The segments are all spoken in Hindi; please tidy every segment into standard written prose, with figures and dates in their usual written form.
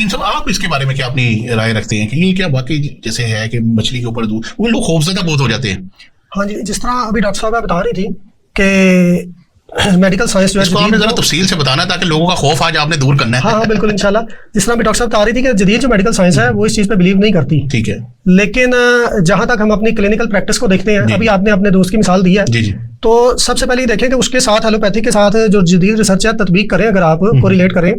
हकीम साहब, आप इसके बारे में क्या अपनी राय रखते हैं कि ये क्या वाकई जैसे है कि मछली के ऊपर दूध, वो लोग खौफजदा बहुत हो जाते हैं? हाँ जी, जिस तरह अभी डॉक्टर साहब बता रही थी कि मेडिकल साइंस जो है, इसको आपने जरा तफसील से बताना ताकि लोगों का खौफ आज आपने दूर करना है। हाँ बिल्कुल इंशाल्लाह। जिस तरह अभी डॉक्टर साहब बता रही थी कि जदीद जो मेडिकल साइंस है वो इस चीज़ पे बिलीव नहीं करती, ठीक है, लेकिन जहां तक हम अपनी क्लिनिकल प्रैक्टिस को देखते हैं, अभी आपने अपने दोस्त की मिसाल दी है, जी जी, तो सबसे पहले देखें कि उसके साथ एलोपैथी के साथ जो जदीद रिसर्च है तत्वीक करें, अगर आप कोरिलेट करें,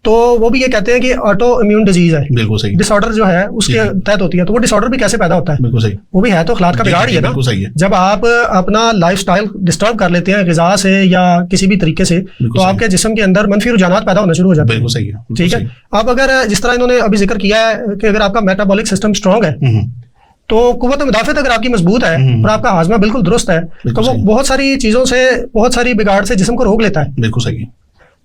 तो वो भी ये कहते हैं कि ऑटो इम्यून डिजीज है, बिल्कुल सही, डिसऑर्डर जो है उसके तहत होती है। तो वो डिसऑर्डर भी कैसे पैदा होता है? बिल्कुल सही, वो भी है तो अखलाक का बिगाड़ ही है ना। बिल्कुल सही है। जब आप अपना लाइफस्टाइल डिस्टर्ब कर लेते हैं ग़िज़ा से या किसी भी तरीके से, तो आपके जिस्म के अंदर मनफी रुझानात पैदा होना शुरू हो जाते हैं। बिल्कुल सही है, ठीक है। अब अगर जिस तरह इन्होंने अभी जिक्र किया है कि अगर आपका मेटाबॉलिक सिस्टम स्ट्रांग है, तो कुव्वत मुदाफ़त अगर आपकी मजबूत है और आपका हाजमा बिल्कुल दुरुस्त है, तो वो बहुत सारी चीज़ों से, बहुत सारी बिगाड़ से जिस्म को रोक लेता है। बिल्कुल सही है।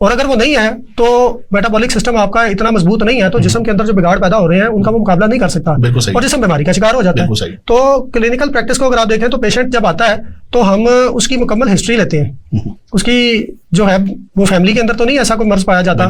और अगर वो नहीं है तो मेटाबॉलिक सिस्टम आपका इतना मजबूत नहीं है, तो जिस्म के अंदर जो बिगाड़ पैदा हो रहे हैं उनका वो मुकाबला नहीं कर सकता और जिस्म बीमारी का शिकार हो जाता है। तो क्लिनिकल प्रैक्टिस को अगर आप देखें तो पेशेंट जब आता है तो हम उसकी मुकम्मल हिस्ट्री लेते हैं, उसकी जो है वो फैमिली के अंदर तो नहीं ऐसा कोई मर्ज पाया जाता,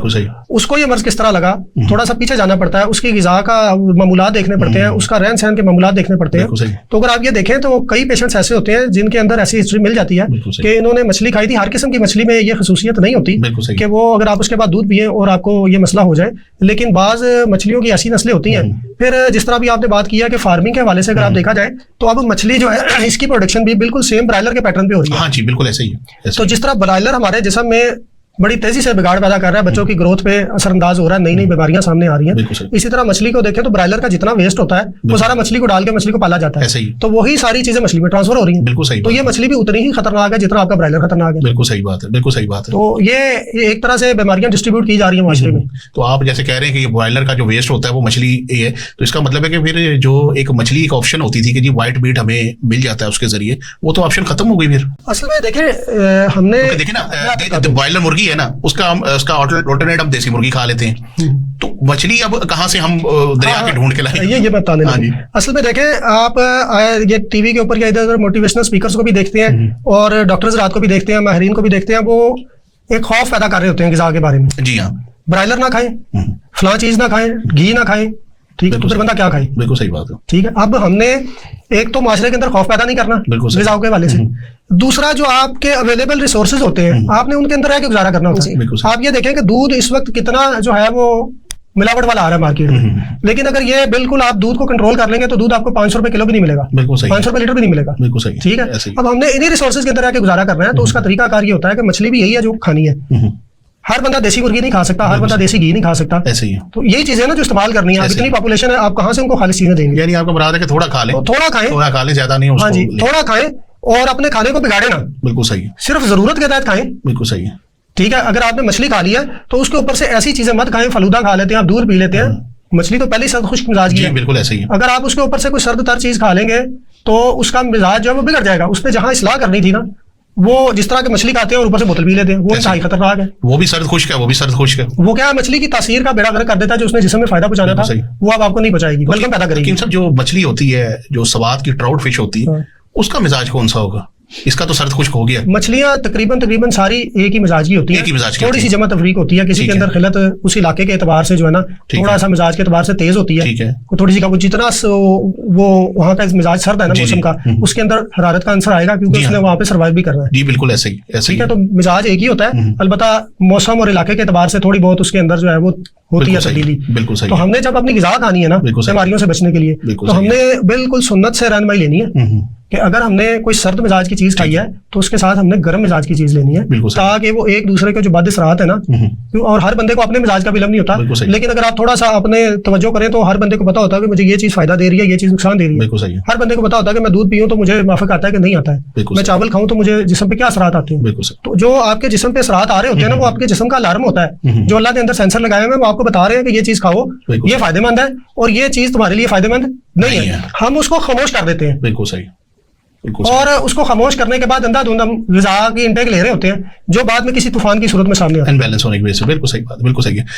उसको ये मर्ज किस तरह लगा, थोड़ा सा पीछे जाना पड़ता है, उसकी ग़िज़ा का मामूलात देखने पड़ते हैं, उसका रहन सहन के मामूलात देखने पड़ते हैं। तो अगर आप ये देखें तो कई पेशेंट्स ऐसे होते हैं जिनके अंदर ऐसी हिस्ट्री मिल जाती है कि इन्होंने मछली खाई थी। हर किस्म की मछली में ये खसूसियत नहीं होती कि वो अगर आप उसके बाद दूध पिए और आपको ये मसला हो जाए, लेकिन बाज मछलियों की ऐसी नस्लें होती हैं। फिर जिस तरह भी आपने बात किया कि फार्मिंग के हवाले से अगर आप देखा जाए तो अब मछली जो है इसकी प्रोडक्शन भी बिल्कुल सेम ब्रायलर के पैटर्न पे हो रही है। हाँ जी, बिल्कुल ऐसे ही है। तो जिस तरह ब्रायलर हमारे जिस्म में बड़ी तेजी से बिगाड़ पैदा कर रहा है, बच्चों की ग्रोथ पे असरअंदाज हो रहा है, नई नई बीमारियां सामने आ रही हैं, इसी तरह मछली को देखें तो ब्रायलर का जितना वेस्ट होता है वो सारा मछली को डाल के मछली को पाला जाता है, तो वही सारी चीजें मछली में ट्रांसफर हो रही हैं। बिल्कुल सही। तो ये मछली भी उतनी ही खतरनाक है जितना आपका ब्रायलर खतरनाक है। बिल्कुल सही बात है, बिल्कुल सही बात है। तो ये एक तरह से बीमारियां डिस्ट्रीब्यूट की जा रही है माशरे में। तो आप जैसे कह रहे हैं कि ये ब्रायलर का जो वेस्ट होता है वो मछली है, तो इसका मतलब है कि फिर जो एक मछली एक ऑप्शन होती थी कि जी व्हाइट मीट हमें मिल जाता है उसके जरिए, वो तो ऑप्शन खत्म हो गई फिर। असल में देखें हमने देखिए ना, ब्रायलर मुर्गी है ना, उसका ऑल्टरनेट हम देसी मुर्गी खा लेते हैं, तो मछली अब कहाँ से हम दरिया के ढूंढ के लाएं? ये बताने लगे। असल में देखें आप ये टीवी के ऊपर या इधर मोटिवेशनल स्पीकर्स को भी देखते हैं और डॉक्टर्स रात को भी देखते हैं, माहिरीन को भी देखते हैं, वो एक खौफ पैदा कर रहे होते हैं ग़िज़ा के बारे में। जी हाँ, ब्रायलर ना खाएं, फलां चीज ना खाएं, घी ना खाएं, ठीक है, तो फिर बंदा क्या खाए? बिल्कुल सही बात है। ठीक है, अब हमने एक तो माशरे के अंदर खौफ पैदा नहीं करना ग़िज़ा के वाले से, दूसरा जो आपके अवेलेबल रिसोर्सेज होते हैं आपने उनके अंदर रह के गुजारा करना होता है। आप ये देखें कि दूध इस वक्त कितना जो है वो मिलावट वाला आ रहा है मार्केट में, लेकिन अगर ये बिल्कुल आप दूध को कंट्रोल कर लेंगे तो दूध आपको 500 रुपए किलो भी नहीं मिलेगा, 500 रुपए लीटर भी नहीं मिलेगा। बिल्कुल सही। ठीक है, अब हमने इन्हीं रिसोर्सेज के अंदर रह के गुजारा करना है, तो उसका तरीकाकार ये होता है कि मछली भी यही है जो खानी है। हर बंदा देसी मुर्गी नहीं खा सकता, हर बंदा देसी घी नहीं खा सकता, ऐसे ही है। तो यही चीजें ना जो इस्तेमाल करनी है। इतनी पॉपुलेशन है, आप कहाँ से उनको खाली चीजें देंगे? यानी आपको बता दें कि थोड़ा खा लें, थोड़ा खाएं, थोड़ा खा लें, ज्यादा नहीं। हाँ जी, थोड़ा खाएं और अपने खाने को बिगाड़े ना। बिल्कुल सही है। सिर्फ जरूरत के तहत खाएं। बिल्कुल सही है। ठीक है, अगर आपने मछली खा लिया तो उसके ऊपर से ऐसी चीजें मत खाएं, फलूदा खा लेते हैं आप, दूध पी लेते हैं, मछली तो पहले ही सर्द खुश्क मिजाज की है। बिल्कुल ऐसे ही है। अगर आप उसके ऊपर से कोई सर्द तर चीज खा लेंगे तो उसका मिजाज जो है वो बिगड़ जाएगा। उसने जहां इस्लाह करनी थी ना, वो जिस तरह की मछली खाते हैं और ऊपर से बोतल पी लेते हैं, वो इंतहाई खतरनाक है। वो भी सर्द खुश्क है, वो भी सर्द खुश्क है। वो क्या है, मछली की तासीर का बेड़ा गर्क कर देता है, जो उसने जिस्म में फायदा पहुंचाना था वो अब आपको नहीं पहुंचाएगी, बल्कि पैदा करेगी। जो मछली होती है, जो सवाद की ट्राउट फिश होती है, उसका मिजाज कौन सा होगा? इसका तो सर्द खुश्क हो गया। मछलियां तकरीबन सारी एक ही मिजाज की होती है, थोड़ी सी जमा तफरीक होती है, किसी के अंदर खिलत उस इलाके के एतबार से जो है ना थोड़ा सा मिजाज के एतबार से तेज होती है, थोड़ी सी जितना वो वहाँ का मिजाज सर्द है ना मौसम का, उसके अंदर हरारत का अंसर आएगा क्योंकि उसने वहाँ पे सर्वाइव भी करना है। जी बिल्कुल ऐसे ही, ठीक है। तो मिजाज एक ही होता है, अलबत्ता मौसम और इलाके के एतबार से थोड़ी बहुत उसके अंदर जो है वो होती है तब्दीली। बिल्कुल सही। तो हमने जब अपनी ग़िज़ा खानी है ना बीमारियों से बचने के लिए, तो हमने बिल्कुल सुन्नत से रहनुमाई लेनी है कि अगर हमने कोई सर्द मिजाज की चीज खाई है तो उसके साथ हमने गर्म मिजाज की चीज लेनी है, ताकि वो एक दूसरे के जो बद असरात है ना, और हर बंदे को अपने मिजाज का भी इल्म नहीं होता, लेकिन अगर आप थोड़ा सा अपने तवज्जो करें तो हर बंदे को पता होता है कि मुझे ये चीज फायदा दे रही है, ये चीज नुकसान दे रही है। हर बंदे को पता होता है कि मैं दूध पीऊं तो मुझे माफक आता है कि नहीं आता है, मैं चावल खाऊं तो मुझे जिस्म पे क्या असरात आते हैं। तो जो आपके जिस्म पे असरात आ रहे होते हैं ना, वो आपके जिस्म का अलार्म होता है, जो अल्लाह के अंदर सेंसर लगाए हुए हैं, वो आपको बता रहे हैं कि ये चीज खाओ, ये फायदेमंद है और ये चीज तुम्हारे लिए फायदेमंद नहीं है। हम उसको खामोश कर देते हैं। बिल्कुल सही। और उसको खामोश करने के बाद अंधाधुंध हम ग़िज़ा की इंटेक ले रहे होते हैं, जो बाद में किसी तूफान की सूरत में सामने आता है, अनबैलेंस होने की वजह से। बिल्कुल सही बात, बिल्कुल सही है।